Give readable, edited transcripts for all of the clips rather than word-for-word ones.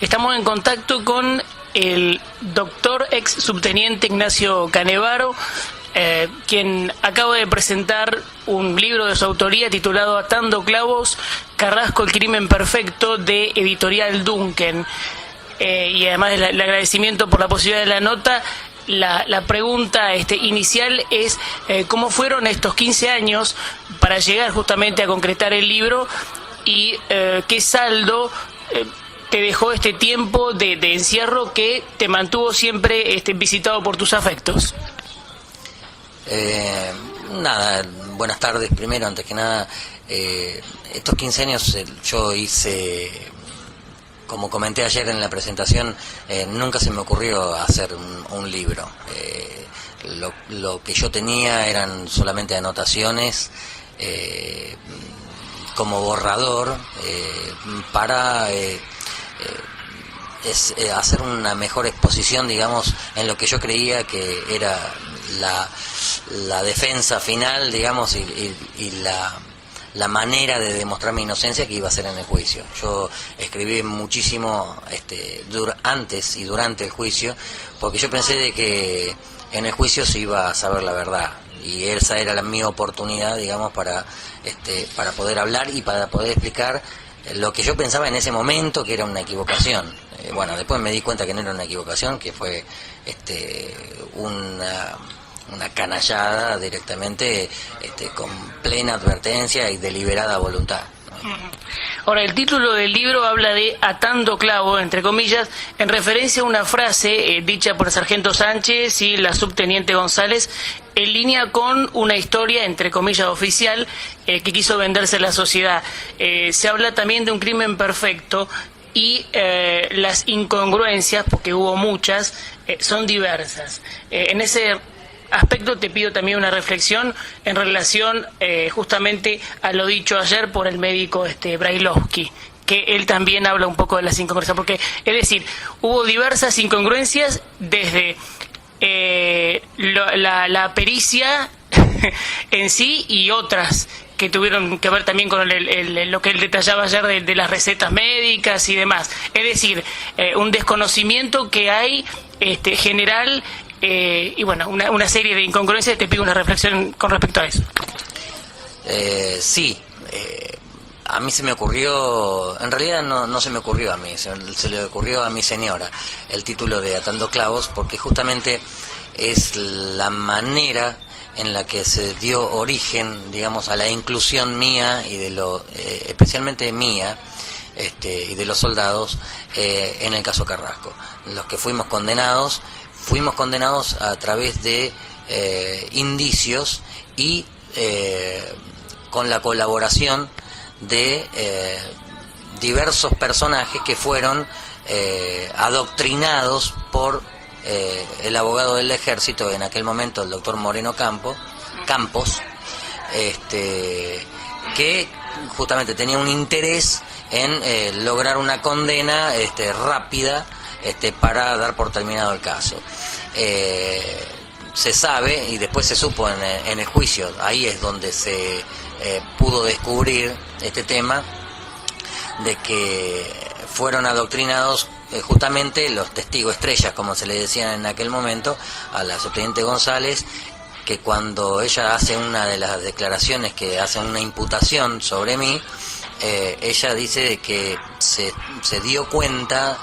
Estamos en contacto con el doctor ex subteniente Ignacio Canevaro, quien acaba de presentar un libro de su autoría titulado Atando Clavos, Carrasco, el crimen perfecto, de Editorial Duncan. Y además el agradecimiento por la posibilidad de la nota. La pregunta inicial es ¿cómo fueron estos 15 años para llegar justamente a concretar el libro y qué saldo te dejó este tiempo de encierro que te mantuvo siempre visitado por tus afectos? Nada, buenas tardes primero, antes que nada. Estos 15 años yo hice, como comenté ayer en la presentación, nunca se me ocurrió hacer un libro. Lo que yo tenía eran solamente anotaciones como borrador para hacer una mejor exposición, digamos, en lo que yo creía que era la defensa final, digamos, y la manera de demostrar mi inocencia que iba a ser en el juicio. Yo escribí muchísimo antes y durante el juicio, porque yo pensé de que en el juicio se iba a saber la verdad, y esa era mi oportunidad, digamos, para poder hablar y para poder explicar lo que yo pensaba en ese momento, que era una equivocación. Bueno, después me di cuenta que no era una equivocación, que fue una canallada directamente, con plena advertencia y deliberada voluntad. Ahora, el título del libro habla de atando clavos, entre comillas, en referencia a una frase dicha por el sargento Sánchez y la subteniente González, en línea con una historia, entre comillas, oficial, que quiso venderse a la sociedad. Se habla también de un crimen perfecto y las incongruencias, porque hubo muchas, son diversas. En ese aspecto te pido también una reflexión en relación justamente a lo dicho ayer por el médico Brailovsky, que él también habla un poco de las incongruencias, porque es decir, hubo diversas incongruencias desde la pericia en sí y otras que tuvieron que ver también con lo que él detallaba ayer de las recetas médicas y demás. Es decir, un desconocimiento que hay general. Y bueno, una serie de incongruencias. Te pido una reflexión con respecto a eso. Sí, a mí se me ocurrió, en realidad no se me ocurrió a mí, se le ocurrió a mi señora el título de Atando Clavos, porque justamente es la manera en la que se dio origen, digamos, a la inclusión mía y especialmente mía, y de los soldados en el caso Carrasco. Los que fuimos condenados a través de indicios y con la colaboración de diversos personajes que fueron adoctrinados por el abogado del ejército en aquel momento, el doctor Moreno Campos, que justamente tenía un interés en lograr una condena rápida, para dar por terminado el caso. Se sabe, y después se supo en el juicio, ahí es donde se pudo descubrir este tema, de que fueron adoctrinados justamente los testigos estrellas, como se le decían en aquel momento, a la subteniente González, que cuando ella hace una de las declaraciones que hace una imputación sobre mí, ella dice de que se dio cuenta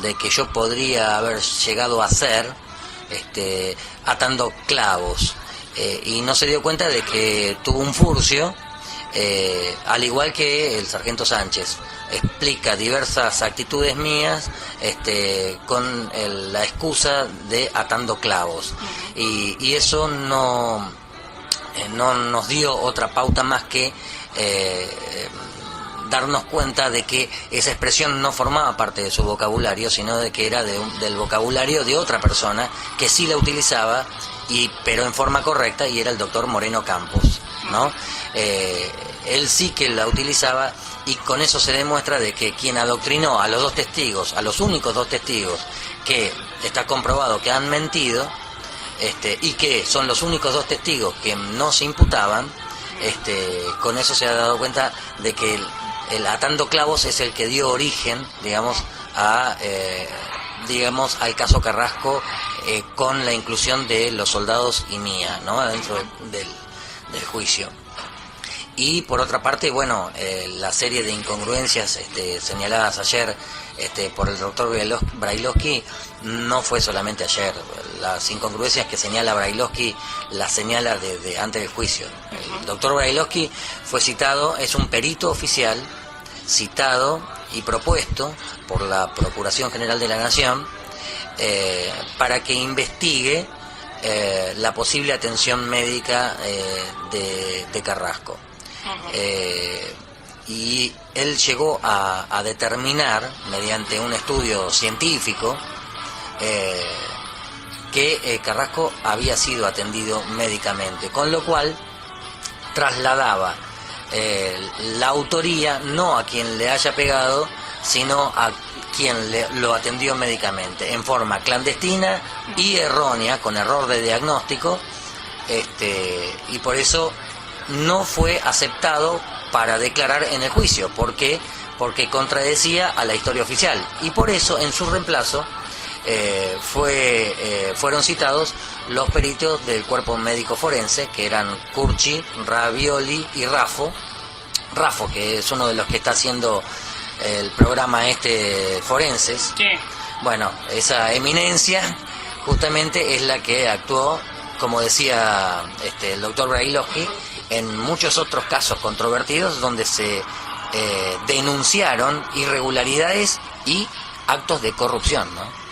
de que yo podría haber llegado a ser atando clavos, y no se dio cuenta de que tuvo un furcio, al igual que el sargento Sánchez. Explica diversas actitudes mías con la excusa de atando clavos, y eso no nos dio otra pauta más que darnos cuenta de que esa expresión no formaba parte de su vocabulario, sino de que era del vocabulario de otra persona que sí la utilizaba, pero en forma correcta, y era el doctor Moreno Campos, ¿no? Él sí que la utilizaba, y con eso se demuestra de que quien adoctrinó a los dos testigos, a los únicos dos testigos que está comprobado que han mentido, y que son los únicos dos testigos que no se imputaban, con eso se ha dado cuenta de que el atando clavos es el que dio origen, digamos, a al caso Carrasco, con la inclusión de los soldados y Mía, ¿no?, adentro del juicio. Y por otra parte, bueno, la serie de incongruencias señaladas ayer por el doctor Brailovsky no fue solamente ayer. Las incongruencias que señala Brailovsky las señala desde antes del juicio. El doctor Brailovsky fue citado, es un perito oficial citado y propuesto por la Procuración General de la Nación para que investigue la posible atención médica de Carrasco. Y él llegó a determinar, mediante un estudio científico, que Carrasco había sido atendido médicamente, con lo cual trasladaba la autoría no a quien le haya pegado, sino a quien lo atendió médicamente, en forma clandestina y errónea, con error de diagnóstico, y por eso no fue aceptado para declarar en el juicio. ¿Por qué? Porque contradecía a la historia oficial, y por eso en su reemplazo fueron citados los peritos del cuerpo médico forense, que eran Curci, Ravioli y Raffo, que es uno de los que está haciendo el programa Forenses. Sí. Bueno, esa eminencia justamente es la que actuó, como decía el doctor Brailovsky, en muchos otros casos controvertidos donde se denunciaron irregularidades y actos de corrupción, ¿no?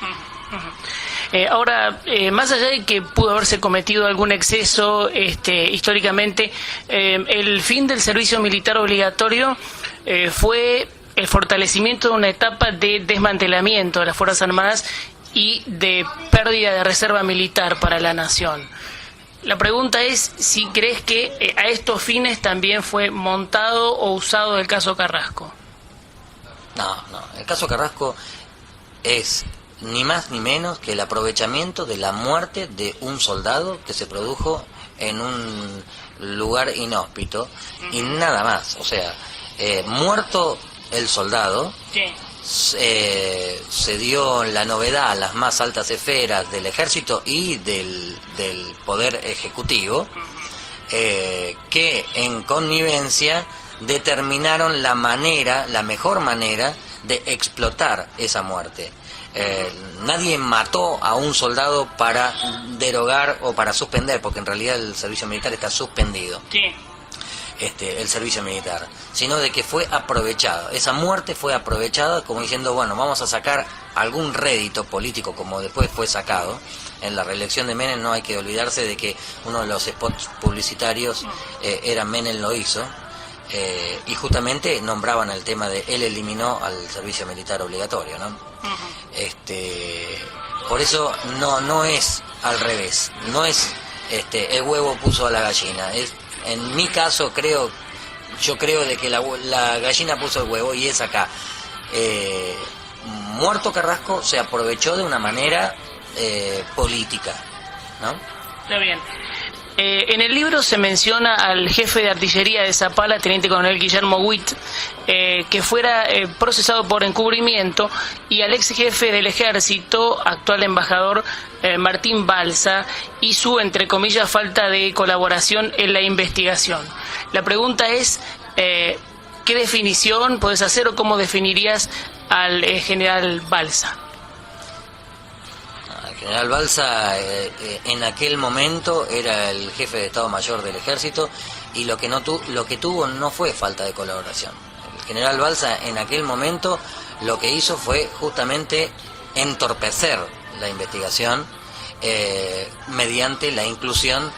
Ahora, más allá de que pudo haberse cometido algún exceso históricamente, el fin del servicio militar obligatorio fue el fortalecimiento de una etapa de desmantelamiento de las Fuerzas Armadas y de pérdida de reserva militar para la nación. La pregunta es si crees que a estos fines también fue montado o usado el caso Carrasco. No, el caso Carrasco es ni más ni menos que el aprovechamiento de la muerte de un soldado que se produjo en un lugar inhóspito y nada más. O sea, muerto el soldado, sí, se dio la novedad a las más altas esferas del ejército y del poder ejecutivo, que en connivencia determinaron la mejor manera de explotar esa muerte. Nadie mató a un soldado para derogar o para suspender, porque en realidad el servicio militar está suspendido. Sí. El servicio militar, sino de que fue aprovechado. Esa muerte fue aprovechada como diciendo, bueno, vamos a sacar algún rédito político, como después fue sacado. En la reelección de Menem no hay que olvidarse de que uno de los spots publicitarios era Menem lo hizo, y justamente nombraban el tema de él eliminó al servicio militar obligatorio, ¿no? Por eso no es al revés, no es el huevo puso a la gallina, en mi caso yo creo de que la gallina puso el huevo, y es acá. Muerto Carrasco se aprovechó de una manera política, ¿no? Está bien. En el libro se menciona al jefe de artillería de Zapala, teniente coronel Guillermo Witt, que fuera procesado por encubrimiento, y al ex jefe del ejército, actual embajador Martín Balsa, y su, entre comillas, falta de colaboración en la investigación. La pregunta es, ¿qué definición podés hacer o cómo definirías al general Balsa? El general Balsa en aquel momento era el jefe de Estado Mayor del Ejército, y lo que tuvo no fue falta de colaboración. El general Balsa en aquel momento lo que hizo fue justamente entorpecer la investigación mediante la inclusión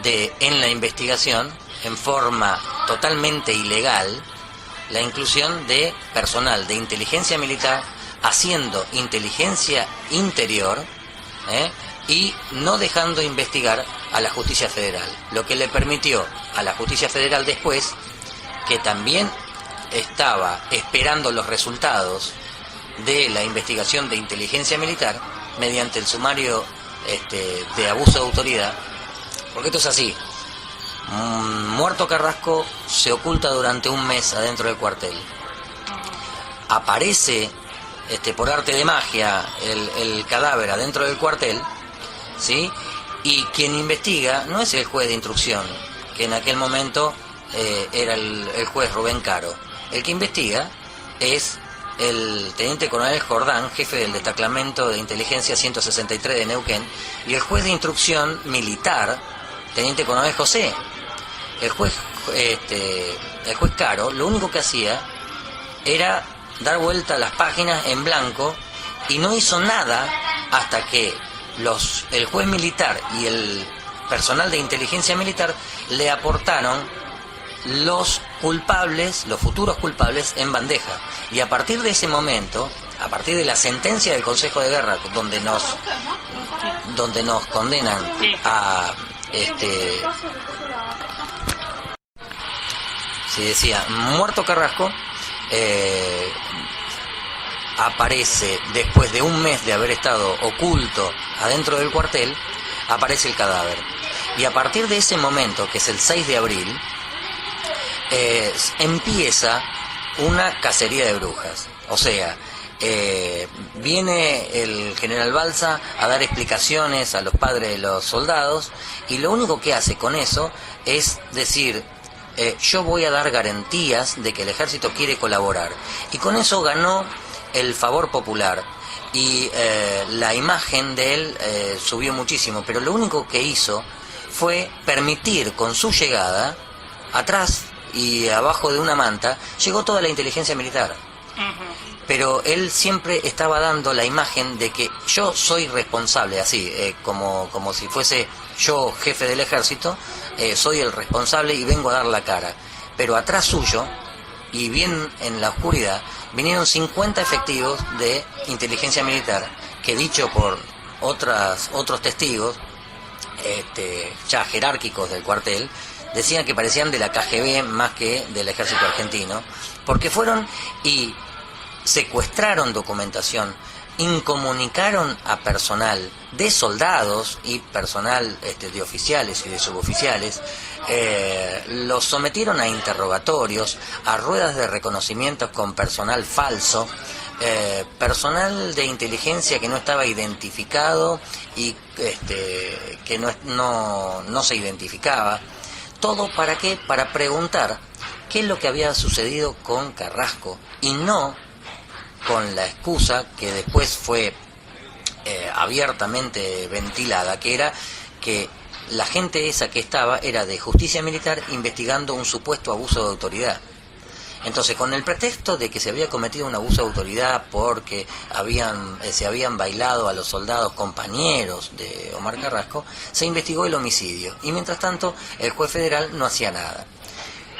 en la investigación, en forma totalmente ilegal, la inclusión de personal de inteligencia militar haciendo inteligencia interior, y no dejando investigar a la Justicia Federal, lo que le permitió a la Justicia Federal después, que también estaba esperando los resultados de la investigación de inteligencia militar mediante el sumario de abuso de autoridad, porque esto es así. Muerto Carrasco se oculta durante un mes adentro del cuartel. Aparece por arte de magia el cadáver adentro del cuartel, ¿sí? Y quien investiga no es el juez de instrucción, que en aquel momento era el juez Rubén Caro. El que investiga es el teniente coronel Jordán, jefe del destacamento de inteligencia 163 de Neuquén, y el juez de instrucción militar, teniente coronel José. El juez Caro lo único que hacía era dar vuelta a las páginas en blanco y no hizo nada hasta que el juez militar y el personal de inteligencia militar le aportaron los culpables, los futuros culpables, en bandeja. Y a partir de ese momento, a partir de la sentencia del Consejo de Guerra, donde nos condenan a se decía muerto Carrasco, aparece después de un mes de haber estado oculto adentro del cuartel, aparece el cadáver. Y a partir de ese momento, que es el 6 de abril, empieza una cacería de brujas. O sea, viene el general Balsa a dar explicaciones a los padres de los soldados, y lo único que hace con eso es decir, yo voy a dar garantías de que el ejército quiere colaborar. Y con eso ganó el favor popular, y la imagen de él subió muchísimo, pero lo único que hizo fue permitir con su llegada, atrás y abajo de una manta, llegó toda la inteligencia militar. Pero él siempre estaba dando la imagen de que yo soy responsable, así, como si fuese yo jefe del ejército, soy el responsable y vengo a dar la cara. Pero atrás suyo, y bien en la oscuridad, vinieron 50 efectivos de inteligencia militar, que dicho por otros testigos, ya jerárquicos del cuartel, decían que parecían de la KGB más que del ejército argentino, porque fueron y secuestraron documentación, incomunicaron a personal de soldados y personal de oficiales y de suboficiales, los sometieron a interrogatorios, a ruedas de reconocimientos con personal falso, personal de inteligencia que no estaba identificado y que no se identificaba. ¿Todo para qué? Para preguntar qué es lo que había sucedido con Carrasco, y no con la excusa que después fue abiertamente ventilada, que era que la gente esa que estaba era de justicia militar investigando un supuesto abuso de autoridad. Entonces, con el pretexto de que se había cometido un abuso de autoridad porque se habían bailado a los soldados compañeros de Omar Carrasco, se investigó el homicidio. Y mientras tanto, el juez federal no hacía nada.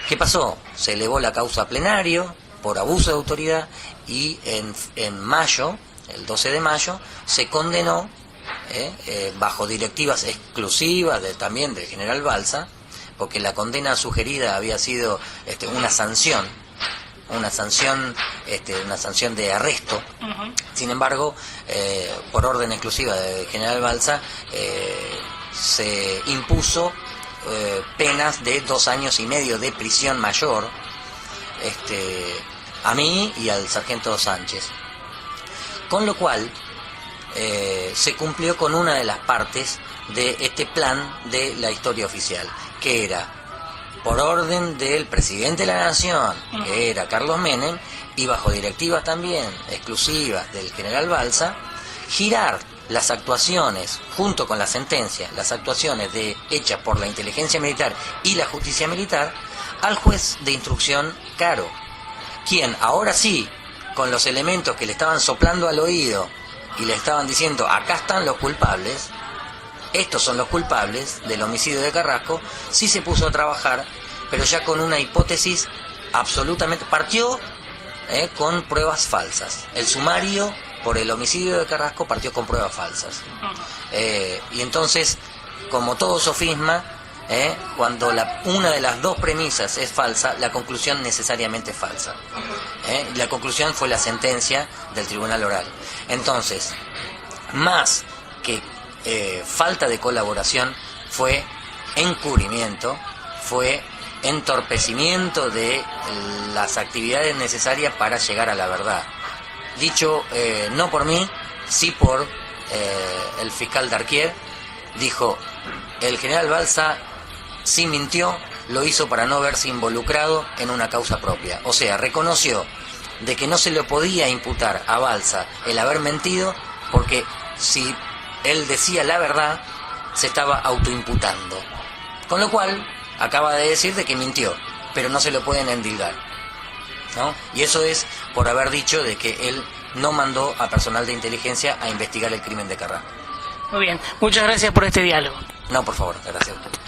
¿Qué pasó? Se elevó la causa a plenario por abuso de autoridad, y en mayo, el 12 de mayo, se condenó, bajo directivas exclusivas también del general Balsa, porque la condena sugerida había sido una sanción de arresto. Sin embargo, por orden exclusiva del general Balsa, se impuso penas de 2 años y medio de prisión mayor, a mí y al sargento Sánchez. Con lo cual, se cumplió con una de las partes de este plan de la historia oficial, que era, por orden del presidente de la Nación, que era Carlos Menem, y bajo directivas también exclusivas del general Balsa, girar las actuaciones, junto con la sentencia, las actuaciones hechas por la inteligencia militar y la justicia militar, al juez de instrucción Caro, quien ahora sí, con los elementos que le estaban soplando al oído y le estaban diciendo, acá están los culpables, estos son los culpables del homicidio de Carrasco, sí se puso a trabajar, pero ya con una hipótesis absolutamente... Partió con pruebas falsas. El sumario por el homicidio de Carrasco partió con pruebas falsas. Y entonces, como todo sofisma, cuando una de las dos premisas es falsa, la conclusión necesariamente es falsa. La conclusión fue la sentencia del tribunal oral. Entonces, más que falta de colaboración, fue encubrimiento, fue entorpecimiento de las actividades necesarias para llegar a la verdad. Dicho no por mí, sí por el fiscal Darquier, dijo: el general Balsa sí mintió, lo hizo para no verse involucrado en una causa propia. O sea, reconoció de que no se le podía imputar a Balsa el haber mentido, porque si él decía la verdad, se estaba autoimputando. Con lo cual, acaba de decir de que mintió, pero no se lo pueden endilgar, ¿no? Y eso es por haber dicho de que él no mandó a personal de inteligencia a investigar el crimen de Carrá. Muy bien, muchas gracias por este diálogo. No, por favor, gracias a usted.